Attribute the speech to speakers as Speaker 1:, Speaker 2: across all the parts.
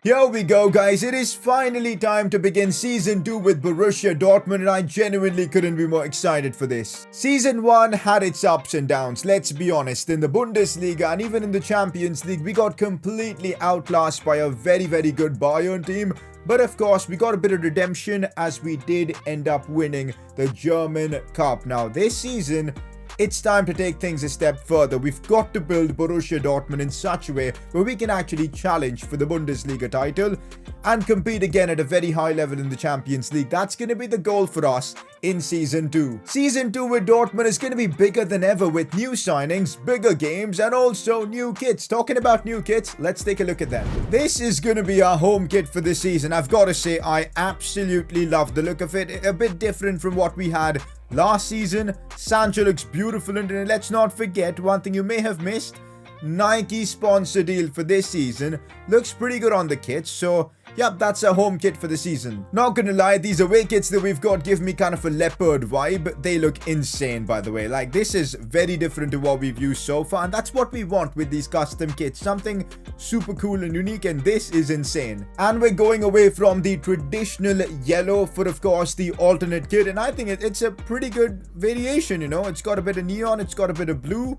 Speaker 1: Here we go, guys. It is finally time to begin Season 2 with Borussia Dortmund, and I genuinely couldn't be more excited for this. Season 1 had its ups and downs, let's be honest. In the Bundesliga and even in the Champions League, we got completely outclassed by a very good Bayern team. But of course, we got a bit of redemption as we did end up winning the German Cup. Now, this season, it's time to take things a step further. We've got to build Borussia Dortmund in such a way where we can actually challenge for the Bundesliga title and compete again at a very high level in the Champions League. That's going to be the goal for us in Season 2. Season 2 with Dortmund is going to be bigger than ever with new signings, bigger games, and also new kits. Talking about new kits, let's take a look at them. This is going to be our home kit for this season. I've got to say, I absolutely love the look of it. A bit different from what we had last season. Sancho looks beautiful, and let's not forget one thing you may have missed. Nike sponsor deal for this season looks pretty good on the kit. So yep, that's a home kit for the season. Not gonna lie, these away kits that we've got give me kind of a leopard vibe. They look insane, by the way. Like, this is very different to what we've used so far, and that's what we want with these custom kits. Something super cool and unique, and this is insane. And we're going away from the traditional yellow for, of course, the alternate kit, and I think it's a pretty good variation, you know. It's got a bit of neon, it's got a bit of blue.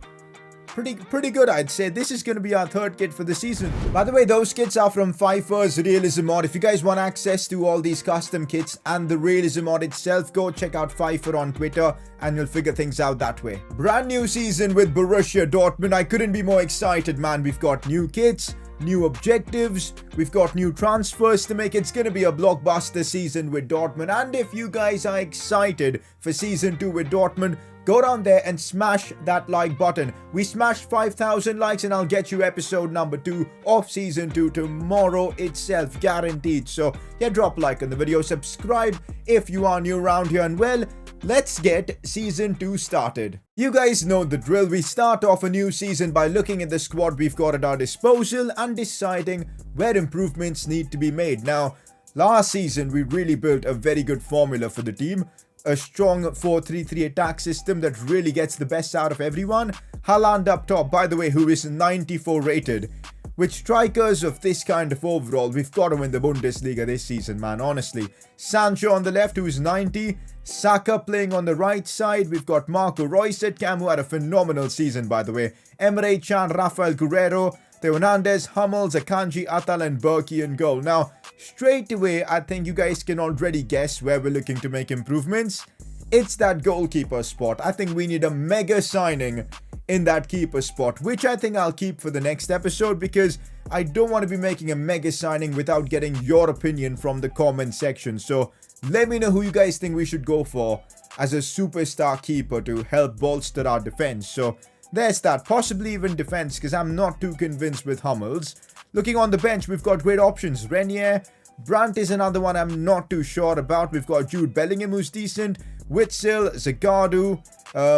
Speaker 1: Pretty good, I'd say. This is going to be our third kit for the season. By the way, those kits are from FIFA's Realism mod. If you guys want access to all these custom kits and the Realism mod itself, go check out FIFA on Twitter and you'll figure things out that way. Brand new season with Borussia Dortmund. I couldn't be more excited, man. We've got new kits, new objectives, we've got new transfers to make. It's going to be a blockbuster season with Dortmund. And if you guys are excited for Season 2 with Dortmund, go down there and smash that like button. We smashed 5,000 likes and I'll get you episode number 2 of Season 2 tomorrow itself, guaranteed. So yeah, drop a like on the video, subscribe if you are new around here, and well, let's get Season 2 started. You guys know the drill. We start off a new season by looking at the squad we've got at our disposal and deciding where improvements need to be made. Now, last season we really built a very good formula for the team. A strong 4-3-3 attack system that really gets the best out of everyone. Haaland up top, by the way, who is 94 rated. With strikers of this kind of overall, we've got to win the Bundesliga this season, man, honestly. Sancho on the left, who's 90. Saka playing on the right side. We've got Marco Reus at cam, who had a phenomenal season, by the way. Emre Can, Rafael Guerrero, Theo Hernandez, Hummels, Akanji, Atal, and Berkey in goal. Now, straight away, I think you guys can already guess where we're looking to make improvements. It's that goalkeeper spot. I think we need a mega signing in that keeper spot, which I think I'll keep for the next episode because I don't want to be making a mega signing without getting your opinion from the comment section. So let me know who you guys think we should go for as a superstar keeper to help bolster our defense. So there's that. Possibly even defense, because I'm not too convinced with Hummels. Looking on the bench, we've got great options. Renier, Brandt is another one I'm not too sure about. We've got Jude Bellingham, who's decent. Witsel, Zagadou,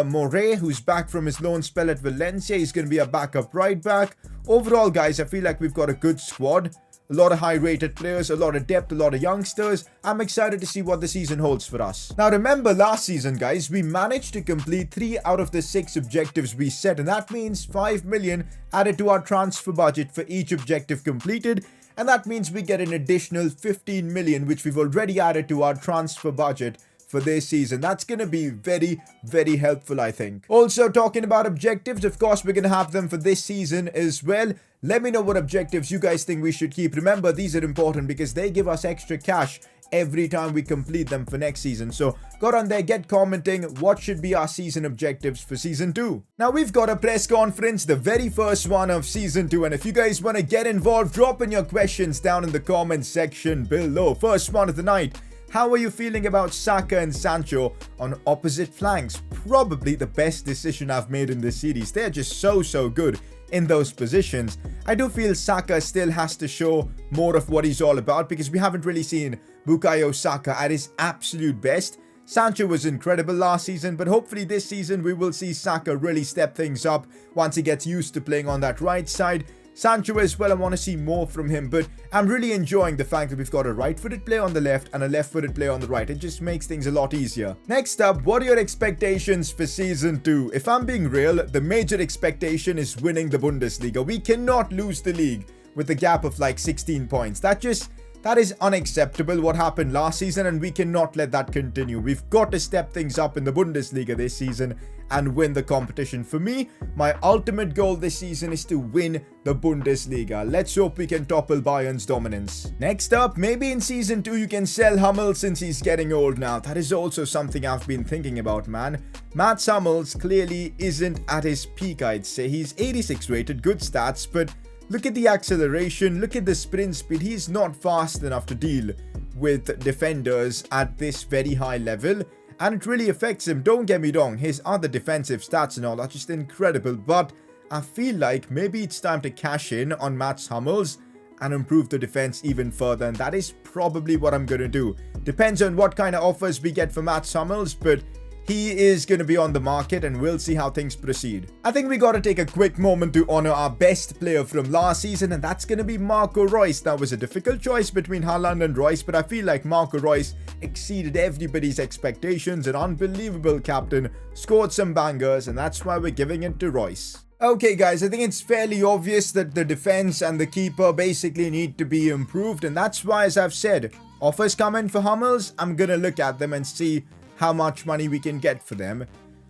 Speaker 1: Moret, who's back from his loan spell at Valencia. He's going to be a backup right back. Overall, guys, I feel like we've got a good squad. A lot of high-rated players, a lot of depth, a lot of youngsters. I'm excited to see what the season holds for us. Now, remember last season, guys, we managed to complete 3 out of the 6 objectives we set, and that means 5 million added to our transfer budget for each objective completed, and that means we get an additional 15 million, which we've already added to our transfer budget for this season. That's going to be very helpful, I think. Also, talking about objectives, of course, we're going to have them for this season as well. Let me know what objectives you guys think we should keep. Remember, these are important because they give us extra cash every time we complete them for next season. So go on there, get commenting what should be our season objectives for Season 2. Now, we've got a press conference, the very first one of Season 2, and if you guys want to get involved, drop in your questions down in the comment section below. First one of the night. How are you feeling about Saka and Sancho on opposite flanks? Probably the best decision I've made in this series. They're just so good in those positions. I do feel Saka still has to show more of what he's all about because we haven't really seen Bukayo Saka at his absolute best. Sancho was incredible last season, but hopefully this season we will see Saka really step things up once he gets used to playing on that right side. Sancho as well, I want to see more from him, but I'm really enjoying the fact that we've got a right-footed player on the left and a left-footed player on the right. It just makes things a lot easier. Next up, what are your expectations for Season 2? If I'm being real, the major expectation is winning the Bundesliga. We cannot lose the league. with a gap of like 16 points. That is unacceptable what happened last season, and we cannot let that continue. We've got to step things up in the Bundesliga this season and win the competition. For me, my ultimate goal this season is to win the Bundesliga. Let's hope we can topple Bayern's dominance. Next up, maybe in season 2 you can sell Hummels since he's getting old now. That is also something I've been thinking about, man. Mats Hummels clearly isn't at his peak, I'd say. He's 86 rated, good stats, but look at the acceleration, look at the sprint speed. He's not fast enough to deal with defenders at this very high level, and it really affects him. Don't get me wrong, his other defensive stats and all are just incredible, but I feel like maybe it's time to cash in on Mats Hummels and improve the defense even further, and that is probably what I'm going to do. Depends on what kind of offers we get for Mats Hummels, but he is going to be on the market and we'll see how things proceed. I think we got to take a quick moment to honor our best player from last season, and that's going to be Marco Reus. That was a difficult choice between Haaland and Reus, but I feel like Marco Reus exceeded everybody's expectations. An unbelievable captain, scored some bangers, and that's why we're giving it to Reus. Okay guys, I think it's fairly obvious that the defense and the keeper basically need to be improved, and that's why, as I've said, offers come in for Hummels, I'm going to look at them and see how much money we can get for them.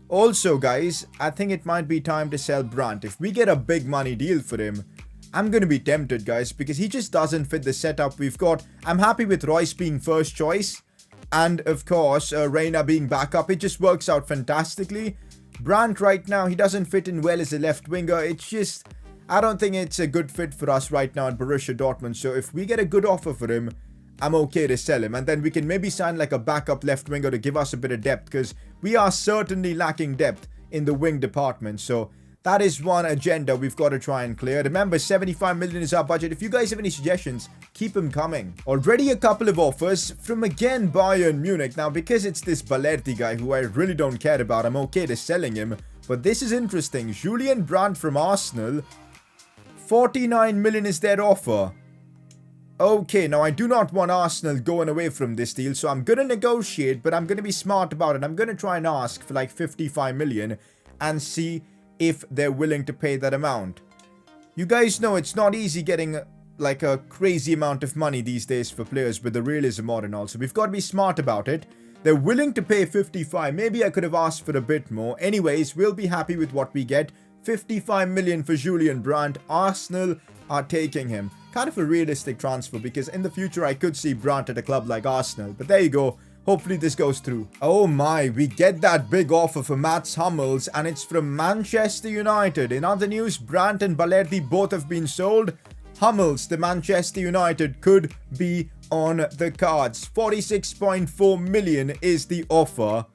Speaker 1: Also guys, I think it might be time to sell Brandt. If we get a big money deal for him, I'm going to be tempted guys, because he just doesn't fit the setup we've got. I'm happy with Reus being first choice, and of course Reina being backup. It just works out fantastically. Brandt right now, he doesn't fit in well as a left winger. It's just, I don't think it's a good fit for us right now at Borussia Dortmund. So if we get a good offer for him, I'm okay to sell him, and then we can maybe sign like a backup left winger to give us a bit of depth, because we are certainly lacking depth in the wing department. So that is one agenda we've got to try and clear. Remember, 75 million is our budget. If you guys have any suggestions, keep them coming. Already a couple of offers from, again, Bayern Munich. Now, because it's this Balerdi guy who I really don't care about, I'm okay to selling him. But this is interesting. Julian Brandt from Arsenal, 49 million is their offer. Okay, now I do not want Arsenal going away from this deal, so I'm going to negotiate, but I'm going to be smart about it. I'm going to try and ask for like 55 million and see if they're willing to pay that amount. You guys know it's not easy getting like a crazy amount of money these days for players with the realism on and all, so we've got to be smart about it. They're willing to pay 55. Maybe I could have asked for a bit more. Anyways, we'll be happy with what we get. 55 million for Julian Brandt. Arsenal are taking him. Kind of a realistic transfer, because in the future I could see Brandt at a club like Arsenal. But there you go. Hopefully this goes through. Oh my, we get that big offer for Mats Hummels, and it's from Manchester United. In other news, Brandt and Balerdi both have been sold. Hummels to Manchester United could be on the cards. 46.4 million is the offer.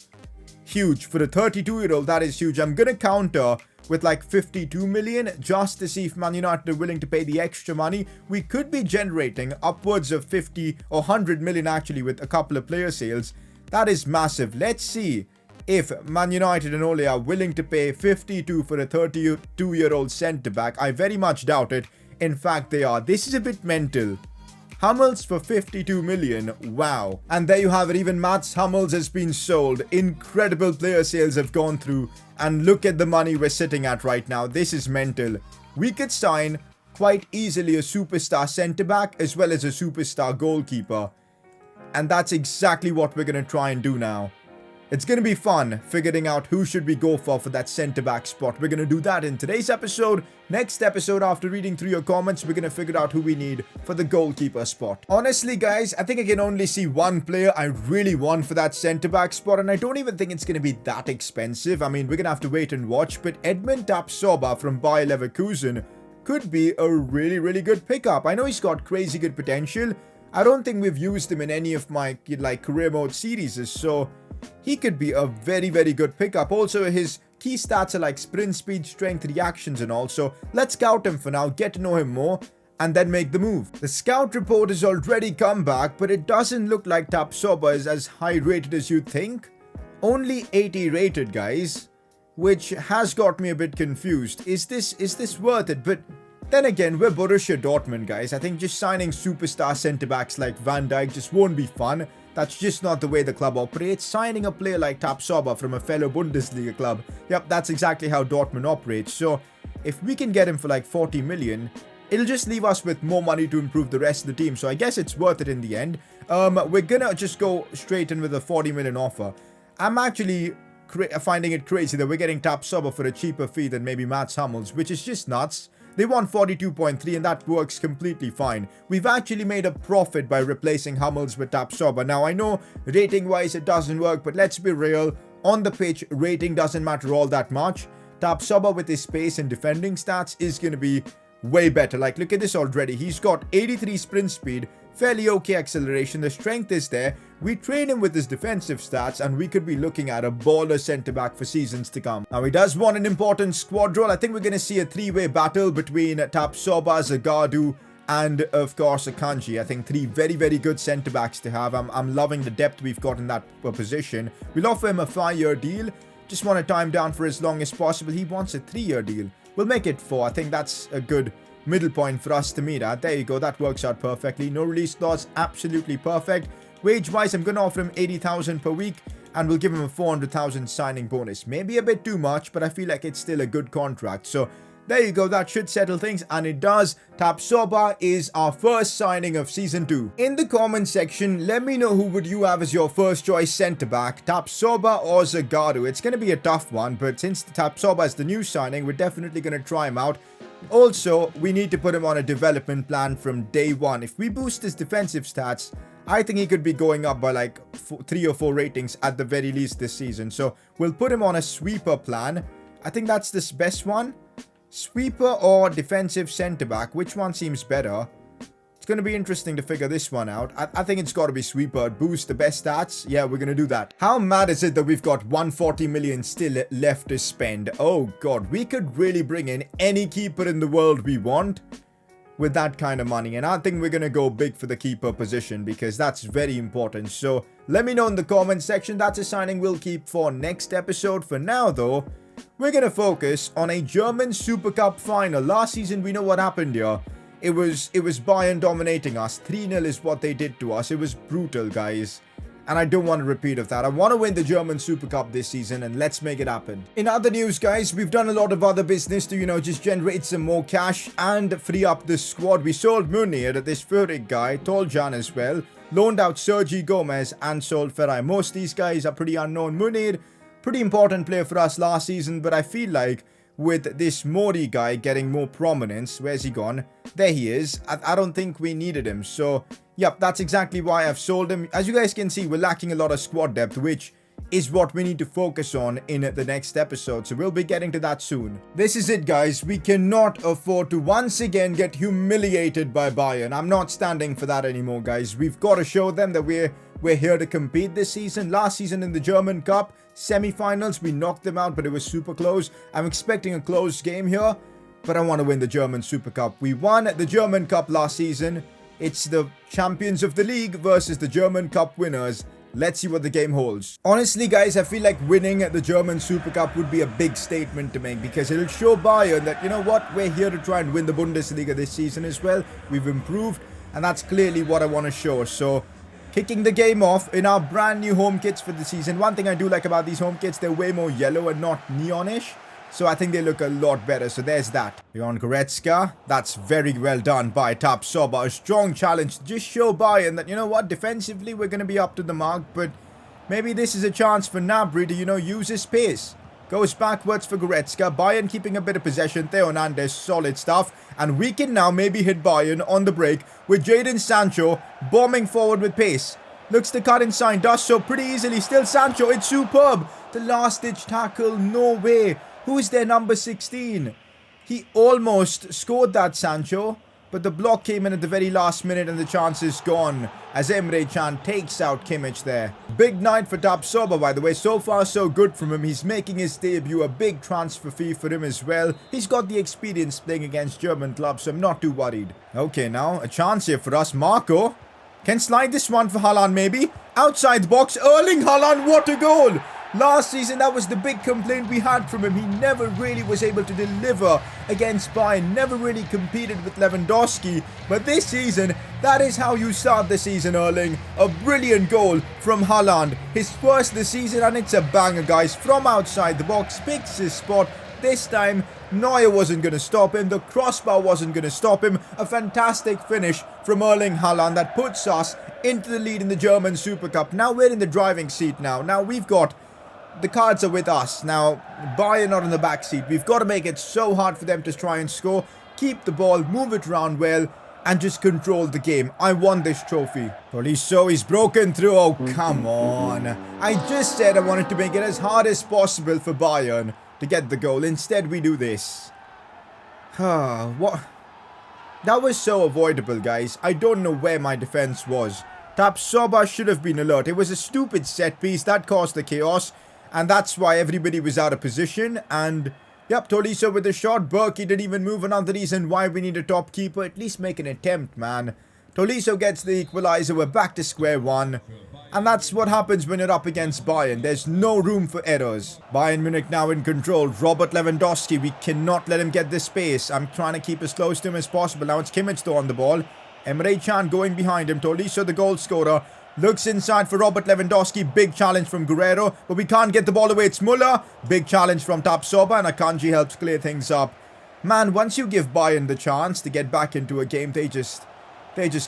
Speaker 1: Huge. For the 32-year-old, that is huge. I'm going to counter with like 52 million just to see if Man United are willing to pay the extra money. We could be generating upwards of 50 or 100 million actually with a couple of player sales. That is massive. Let's see if Man United and Ole are willing to pay 52 for a 32-year-old centre-back. I very much doubt it. In fact, they are. This is a bit mental. Hummels for 52 million. Wow. And there you have it. Even Mats Hummels has been sold. Incredible player sales have gone through. And look at the money we're sitting at right now. This is mental. We could sign quite easily a superstar centre-back as well as a superstar goalkeeper. And that's exactly what we're going to try and do now. It's going to be fun figuring out who should we go for that centre-back spot. We're going to do that in today's episode. Next episode, after reading through your comments, we're going to figure out who we need for the goalkeeper spot. Honestly, guys, I think I can only see one player I really want for that centre-back spot, and I don't even think it's going to be that expensive. I mean, we're going to have to wait and watch, but Edmond Tapsoba from Bayer Leverkusen could be a really, really good pickup. I know he's got crazy good potential. I don't think we've used him in any of my like career mode series, so he could be a very, very good pickup. Also, his key stats are like sprint speed, strength, reactions and all. So let's scout him for now, get to know him more, and then make the move. The scout report has already come back, but it doesn't look like Tapsoba is as high rated as you'd think. Only 80 rated, guys, which has got me a bit confused. Is this worth it? But then again, we're Borussia Dortmund, guys. I think just signing superstar centre-backs like Van Dijk just won't be fun. That's just not the way the club operates. Signing a player like Tapsoba from a fellow Bundesliga club, yep, that's exactly how Dortmund operates. So if we can get him for like 40 million, it'll just leave us with more money to improve the rest of the team. So I guess it's worth it in the end. We're gonna just go straight in with a 40 million offer. I'm actually finding it crazy that we're getting Tapsoba for a cheaper fee than maybe Mats Hummels, which is just nuts. They want 42.3 and that works completely fine. We've actually made a profit by replacing Hummels with Tapsoba. Now I know rating wise it doesn't work, but let's be real. On the pitch, rating doesn't matter all that much. Tapsoba with his pace and defending stats is going to be way better. Like, look at this already. He's got 83 sprint speed, fairly okay acceleration. The strength is there. We train him with his defensive stats and we could be looking at a baller centre-back for seasons to come. Now, he does want an important squad role. I think we're going to see a three-way battle between Tapsoba, Zagadou, and of course Akanji. I think three very, very good centre-backs to have. I'm loving the depth we've got in that position. We'll offer him a 5-year deal. Just want to tie him down for as long as possible. He wants a 3-year deal. We'll make it 4. I think that's a good middle point for us to meet at. There you go. That works out perfectly. No release clause. Absolutely perfect. Wage-wise, I'm going to offer him 80,000 per week. And we'll give him a 400,000 signing bonus. Maybe a bit too much, but I feel like it's still a good contract. So there you go, that should settle things, and it does. Tapsoba is our first signing of Season 2. In the comment section, let me know who would you have as your first choice centre-back, Tapsoba or Zagadou. It's going to be a tough one, but since Tapsoba is the new signing, we're definitely going to try him out. Also, we need to put him on a development plan from day one. If we boost his defensive stats, I think he could be going up by like 3 or 4 ratings at the very least this season. So we'll put him on a sweeper plan. I think that's the best one. Sweeper or defensive centre-back, which one seems better? It's going to be interesting to figure this one out. I think it's got to be sweeper. Boost the best stats. Yeah, we're going to do that. How mad is it that we've got 140 million still left to spend? Oh god, we could really bring in any keeper in the world we want with that kind of money. And I think we're going to go big for the keeper position because that's very important. So let me know in the comment section. That's a signing we'll keep for next episode. For now though, we're going to focus on a German Super Cup final. Last season, we know what happened here. It was Bayern dominating us. 3-0 is what they did to us. It was brutal, guys. And I don't want a repeat of that. I want to win the German Super Cup this season, and let's make it happen. In other news, guys, we've done a lot of other business to, just generate some more cash and free up the squad. We sold Munir, this Furyk guy, Toljan as well. Loaned out Sergi Gomez and sold Ferrari. Most of these guys are pretty unknown. Munir, pretty important player for us last season, but I feel like with this Mori guy getting more prominence, where's he gone? There he is. I don't think we needed him. So, yep, that's exactly why I've sold him. As you guys can see, we're lacking a lot of squad depth, which is what we need to focus on in the next episode. So we'll be getting to that soon. This is it, guys. We cannot afford to once again get humiliated by Bayern. I'm not standing for that anymore, guys. We've got to show them that we're here to compete this season. Last season in the German Cup semi-finals, we knocked them out, but it was super close. I'm expecting a close game here, but I want to win the German Super Cup. We won the German Cup last season. It's the champions of the league versus the German Cup winners. Let's see what the game holds. Honestly, guys, I feel like winning the German Super Cup would be a big statement to make because it'll show Bayern that, you know what, we're here to try and win the Bundesliga this season as well. We've improved, and that's clearly what I want to show. So, kicking the game off in our brand new home kits for the season. One thing I do like about these home kits, they're way more yellow and not neonish. So I think they look a lot better. So there's that. Beyond Goretzka. That's very well done by Tapsoba. A strong challenge to just show Bayern that, you know what, defensively we're going to be up to the mark. But maybe this is a chance for Gnabry to, use his pace. Goes backwards for Goretzka. Bayern keeping a bit of possession. Theo Hernandez, solid stuff. And we can now maybe hit Bayern on the break with Jadon Sancho bombing forward with pace. Looks to cut inside. Does so pretty easily. Still Sancho. It's superb. The last-ditch tackle. No way. Who is their number 16? He almost scored that, Sancho. But the block came in at the very last minute and the chance is gone as Emre Can takes out Kimmich there. Big night for Tapsoba, by the way. So far, so good from him. He's making his debut. A big transfer fee for him as well. He's got the experience playing against German clubs, so I'm not too worried. Okay, now a chance here for us. Marco can slide this one for Haaland, maybe. Outside the box. Erling Haaland, what a goal! Last season, that was the big complaint we had from him. He never really was able to deliver against Bayern. Never really competed with Lewandowski. But this season, that is how you start the season, Erling. A brilliant goal from Haaland. His first this season, and it's a banger, guys. From outside the box, picks his spot. this time, Neuer wasn't going to stop him. The crossbar wasn't going to stop him. A fantastic finish from Erling Haaland that puts us into the lead in the German Super Cup. Now we're in the driving seat now. Now we've got... The cards are with us. Now, Bayern not in the back seat. We've got to make it so hard for them to try and score. Keep the ball, move it around well, and just control the game. I won this trophy. Tolisso, he's broken through. Oh, come on. I just said I wanted to make it as hard as possible for Bayern to get the goal. Instead, we do this. What? That was so avoidable, guys. I don't know where my defense was. Tapsoba should have been alert. It was a stupid set piece that caused the chaos. And that's why everybody was out of position. And, yep, Tolisso with the shot. Berkey didn't even move. Another reason why we need a top keeper. At least make an attempt, man. Tolisso gets the equalizer. We're back to square one. And that's what happens when you're up against Bayern. There's no room for errors. Bayern Munich now in control. Robert Lewandowski. We cannot let him get this space. I'm trying to keep as close to him as possible. Now it's Kimmich though on the ball. Emre Can going behind him. Tolisso, the goal scorer. Looks inside for Robert Lewandowski. Big challenge from Guerrero. But we can't get the ball away. It's Muller. Big challenge from Tapsoba. And Akanji helps clear things up. Man, once you give Bayern the chance to get back into a game, they just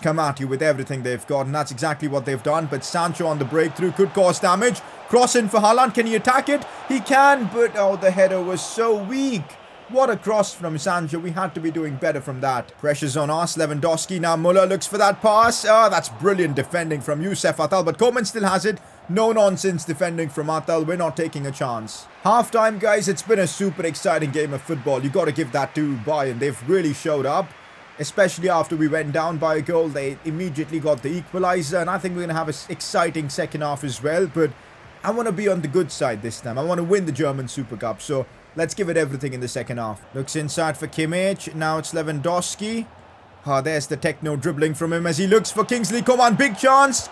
Speaker 1: come at you with everything they've got. And that's exactly what they've done. But Sancho on the breakthrough could cause damage. Cross in for Haaland. Can he attack it? He can. But, oh, the header was so weak. What a cross from Sancho. We had to be doing better from that. Pressure's on us. Lewandowski. Now Muller looks for that pass. Oh, that's brilliant defending from Youssef Attal. But Koeman still has it. No nonsense defending from Attal. We're not taking a chance. Half-time, guys. It's been a super exciting game of football. You got to give that to Bayern. They've really showed up. Especially after we went down by a goal. They immediately got the equalizer. And I think we're going to have an exciting second half as well. But I want to be on the good side this time. I want to win the German Super Cup. So... let's give it everything in the second half. Looks inside for Kimmich. Now it's Lewandowski. There's the techno dribbling from him as he looks for Kingsley Coman. Big chance.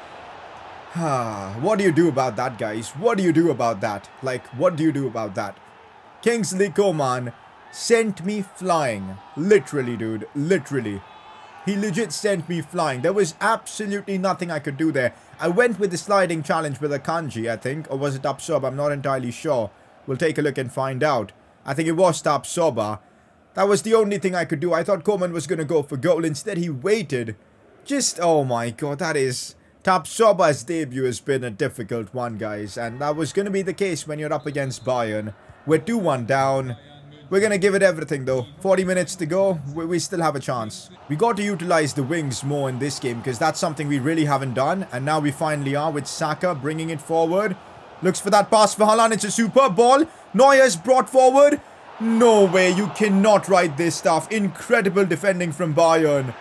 Speaker 1: What do you do about that, guys? What do you do about that? Like, what do you do about that? Kingsley Coman sent me flying. Literally, dude. Literally. He legit sent me flying. There was absolutely nothing I could do there. I went with the sliding challenge with Akanji, I think. Or was it Tapsoba? I'm not entirely sure. We'll take a look and find out. I think it was Tapsoba. That was the only thing I could do. I thought Koeman was going to go for goal. Instead, he waited. Just, oh my god, that is... Tapsoba's debut has been a difficult one, guys. And that was going to be the case when you're up against Bayern. We're 2-1 down. We're going to give it everything, though. 40 minutes to go. We still have a chance. We got to utilize the wings more in this game because that's something we really haven't done. And now we finally are with Saka bringing it forward. Looks for that pass for Haaland. It's a superb ball. Neuer's brought forward. No way. You cannot write this stuff. Incredible defending from Bayern.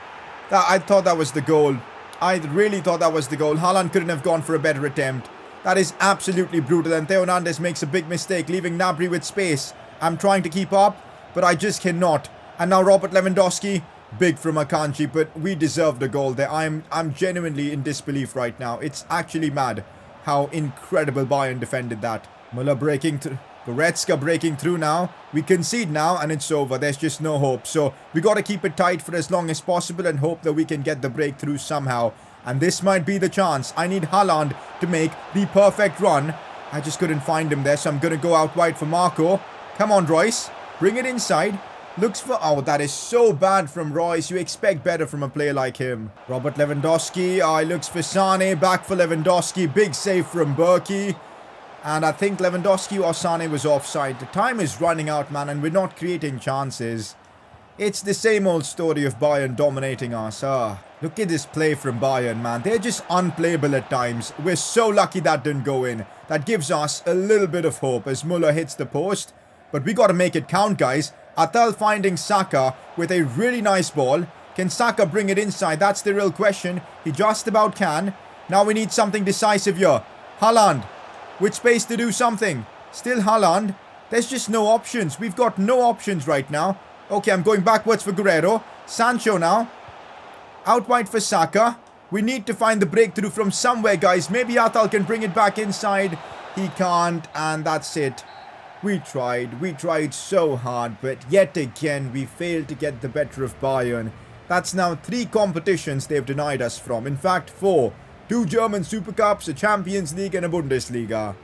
Speaker 1: I thought that was the goal. I really thought that was the goal. Haaland couldn't have gone for a better attempt. That is absolutely brutal. And Theo Hernandez makes a big mistake, leaving Gnabry with space. I'm trying to keep up, but I just cannot. And now Robert Lewandowski. Big from Akanji, but we deserved a goal there. I'm genuinely in disbelief right now. It's actually mad how incredible Bayern defended that. Muller breaking through. Goretzka breaking through now. We concede now and it's over. There's just no hope. So we got to keep it tight for as long as possible and hope that we can get the breakthrough somehow. And this might be the chance. I need Haaland to make the perfect run. I just couldn't find him there, so I'm going to go out wide for Marco. Come on, Royce. Bring it inside. Looks for... oh, that is so bad from Royce. You expect better from a player like him. Robert Lewandowski. He looks for Sane. Back for Lewandowski. Big save from Berkey. And I think Lewandowski or Sane was offside. The time is running out, man, and we're not creating chances. It's the same old story of Bayern dominating us. Look at this play from Bayern, man. They're just unplayable at times. We're so lucky that didn't go in. That gives us a little bit of hope as Muller hits the post. But we got to make it count, guys. Attal finding Saka with a really nice ball. Can Saka bring it inside? That's the real question. He just about can. Now we need something decisive here. Haaland. With space to do something. Still Haaland. There's just no options. We've got no options right now. Okay, I'm going backwards for Guerrero. Sancho now. Out wide for Saka. We need to find the breakthrough from somewhere, guys. Maybe Attal can bring it back inside. He can't, and that's it. We tried so hard, but yet again, we failed to get the better of Bayern. That's now 3 competitions they've denied us from. In fact, 4. 2 German Super Cups, a Champions League and a Bundesliga.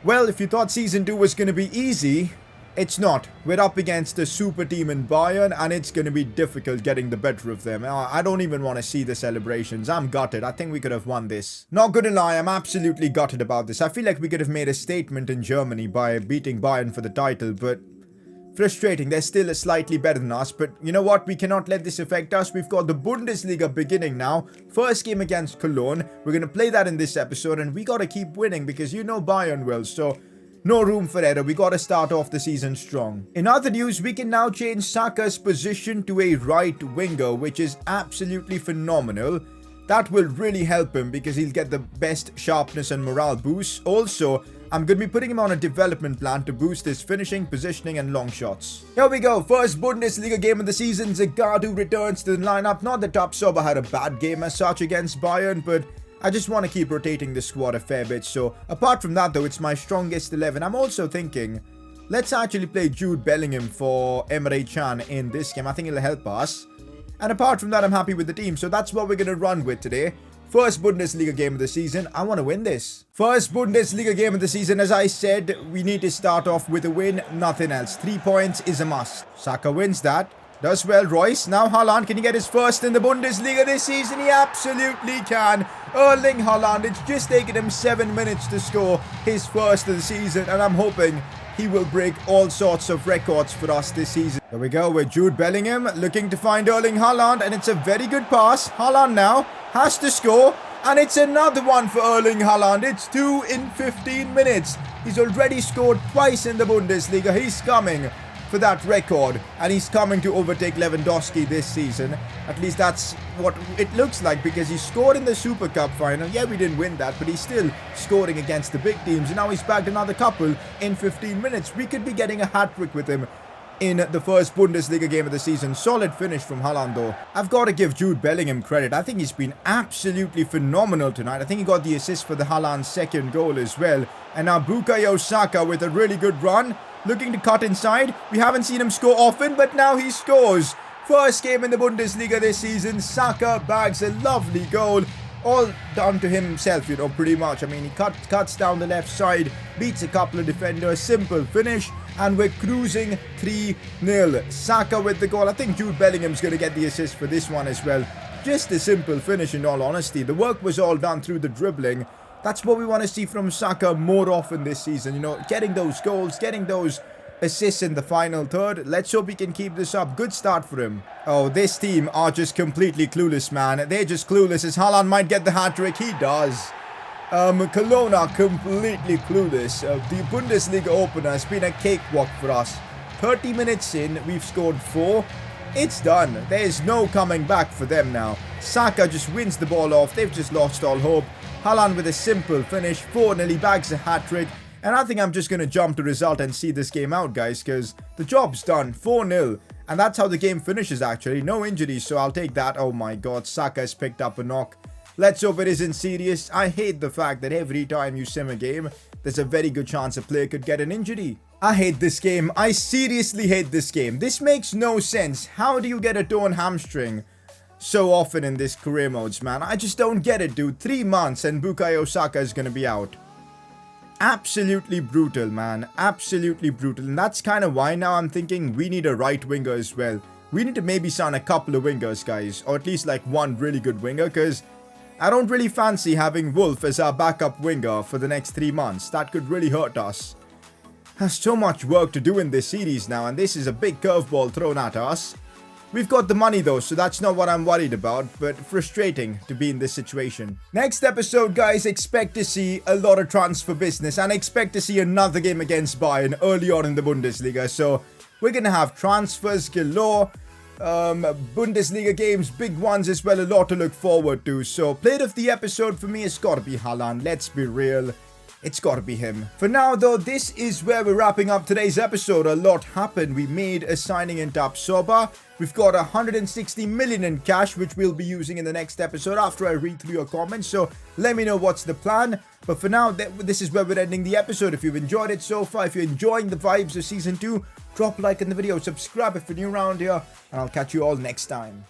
Speaker 1: Well, if you thought Season 2 was going to be easy, It's not. We're up against a super team in Bayern, and it's going to be difficult getting the better of them. I don't even want to see the celebrations. I'm gutted. I think we could have won this. Not gonna lie, I'm absolutely gutted about this. I feel like we could have made a statement in Germany by beating Bayern for the title, but frustrating. They're still slightly better than us, but you know what? We cannot let this affect us. We've got the Bundesliga beginning now. First game against Cologne. We're going to play that in this episode, and we got to keep winning because you know Bayern will, so no room for error. We got to start off the season strong. In other news, we can now change Saka's position to a right winger, which is absolutely phenomenal. That will really help him because he'll get the best sharpness and morale boost. Also, I'm going to be putting him on a development plan to boost his finishing, positioning, and long shots. Here we go. First Bundesliga game of the season. Zagadou returns to the lineup. Not that Tapsoba had a bad game as such against Bayern, but I just want to keep rotating the squad a fair bit. So, apart from that though, it's my strongest 11. I'm also thinking, let's actually play Jude Bellingham for Emre Can in this game. I think it'll help us. And apart from that, I'm happy with the team. So that's what we're going to run with today. First Bundesliga game of the season. I want to win this. First Bundesliga game of the season. As I said, we need to start off with a win. Nothing else. 3 points is a must. Saka wins that. Does well, Royce. Now Haaland, can he get his first in the Bundesliga this season? He absolutely can. Erling Haaland, it's just taken him 7 minutes to score his first of the season, and I'm hoping he will break all sorts of records for us this season. There we go with Jude Bellingham looking to find Erling Haaland, and it's a very good pass. Haaland now has to score, and it's another one for Erling Haaland. It's 2 in 15 minutes. He's already scored twice in the Bundesliga. He's coming for that record, and he's coming to overtake Lewandowski this season. At least that's what it looks like, because he scored in the Super Cup final. Yeah, we didn't win that, but he's still scoring against the big teams, and now he's bagged another couple in 15 minutes. We could be getting a hat-trick with him in the first Bundesliga game of the season. Solid finish from Haaland though. I've got to give Jude Bellingham credit. I think he's been absolutely phenomenal tonight. I think he got the assist for the Haaland second goal as well. And now Bukayo Saka with a really good run, looking to cut inside. We haven't seen him score often, but now he scores. First game in the Bundesliga this season. Saka bags a lovely goal. All down to himself, you know, pretty much. I mean, he cuts down the left side, beats a couple of defenders, simple finish, and we're cruising 3-0. Saka with the goal. I think Jude Bellingham's going to get the assist for this one as well. Just a simple finish in all honesty. The work was all done through the dribbling. That's what we want to see from Saka more often this season, you know, getting those goals, getting those assists in the final third. Let's hope he can keep this up. Good start for him. Oh, this team are just completely clueless, man. They're just clueless. As Haaland might get the hat-trick, he does. Cologne are completely clueless. The Bundesliga opener has been a cakewalk for us. 30 minutes in, we've scored 4. It's done. There's no coming back for them now. Saka just wins the ball off. They've just lost all hope. Haaland with a simple finish. 4-0, he bags a hat-trick. And I think I'm just going to jump the result and see this game out, guys, because the job's done. 4-0. And that's how the game finishes, actually. No injuries, so I'll take that. Oh my god, Saka has picked up a knock. Let's hope it isn't serious. I hate the fact that every time you sim a game, there's a very good chance a player could get an injury. I hate this game. I seriously hate this game. This makes no sense. How do you get a torn hamstring so often in this career modes, man? I just don't get it, dude. 3 months and Bukayo Saka is going to be out. Absolutely brutal, man. Absolutely brutal. And that's kind of why now I'm thinking we need a right winger as well. We need to maybe sign a couple of wingers, guys. Or at least like one really good winger, because I don't really fancy having Wolf as our backup winger for the next 3 months. That could really hurt us. There's so much work to do in this series now, and this is a big curveball thrown at us. We've got the money though, so that's not what I'm worried about, but frustrating to be in this situation. Next episode, guys, expect to see a lot of transfer business, and expect to see another game against Bayern early on in the Bundesliga. So we're going to have transfers galore, Bundesliga games, big ones as well, a lot to look forward to. So player of the episode for me has got to be Haaland, let's be real. It's got to be him. For now, though, this is where we're wrapping up today's episode. A lot happened. We made a signing in Tapsoba. We've got 160 million in cash, which we'll be using in the next episode after I read through your comments. So let me know what's the plan. But for now, this is where we're ending the episode. If you've enjoyed it so far, if you're enjoying the vibes of Season 2, drop a like in the video, subscribe if you're new around here, and I'll catch you all next time.